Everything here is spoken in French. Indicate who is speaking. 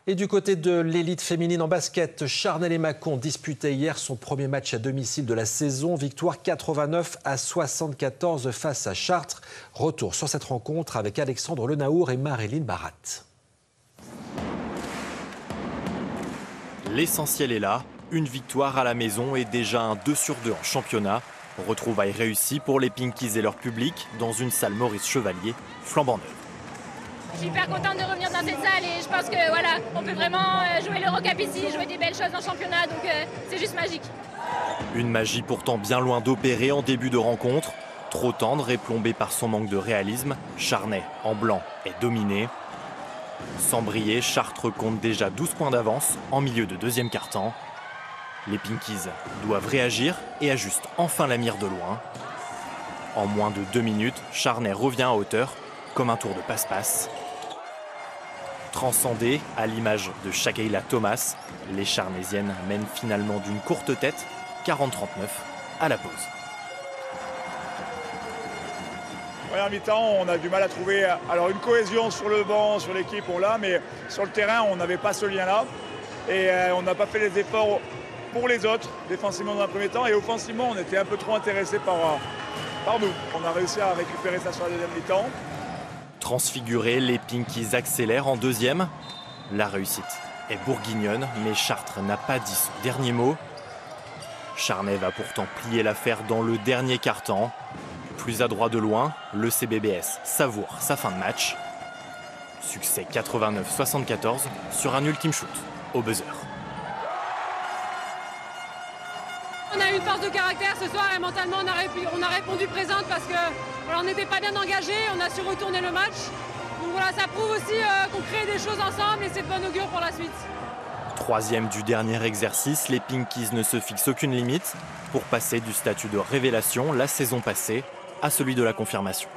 Speaker 1: Et du côté de l'élite féminine en basket, Charnay-lès-Mâcon disputait hier son premier match à domicile de la saison. Victoire 89-74 face à Chartres. Retour sur cette rencontre avec Alexandre Lenaour et Maréline Barat.
Speaker 2: L'essentiel est là, une victoire à la maison et déjà un 2 sur 2 en championnat. Retrouvailles réussies pour les Pinkies et leur public dans une salle Maurice Chevalier flambant neuve.
Speaker 3: Je suis hyper contente de revenir dans cette salle et je pense que voilà, on peut vraiment jouer l'Eurocup ici, jouer des belles choses en championnat, donc c'est juste magique.
Speaker 2: Une magie pourtant bien loin d'opérer en début de rencontre. Trop tendre et plombée par son manque de réalisme, Charnay, en blanc, est dominé. Sans briller, Chartres compte déjà 12 points d'avance en milieu de deuxième quart-temps. Les Pinkies doivent réagir et ajustent enfin la mire de loin. En moins de 2 minutes, Charnay revient à hauteur, comme un tour de passe-passe. Transcendées à l'image de Shakaila Thomas, les Charnaisiennes mènent finalement d'une courte tête, 40-39 à la pause.
Speaker 4: Première mi-temps, on a du mal à trouver une cohésion sur le banc, sur l'équipe, on l'a, mais sur le terrain, on n'avait pas ce lien-là. Et on n'a pas fait les efforts pour les autres, défensivement dans un premier temps, et offensivement, on était un peu trop intéressés par nous. On a réussi à récupérer ça sur la deuxième mi-temps.
Speaker 2: Transfigurés, les Pinkies accélèrent en deuxième. La réussite est bourguignonne, mais Chartres n'a pas dit son dernier mot. Charnay va pourtant plier l'affaire dans le dernier quart-temps. Plus adroit de loin, le CBBS savoure sa fin de match. Succès 89-74 sur un ultime shoot au buzzer.
Speaker 5: On a eu une force de caractère ce soir et mentalement on a répondu présente parce qu'on n'était pas bien engagé, on a su retourner le match. Donc voilà, ça prouve aussi qu'on crée des choses ensemble et c'est de bon augure pour la suite.
Speaker 2: Troisième du dernier exercice, les Pinkies ne se fixent aucune limite pour passer du statut de révélation la saison passée à celui de la confirmation.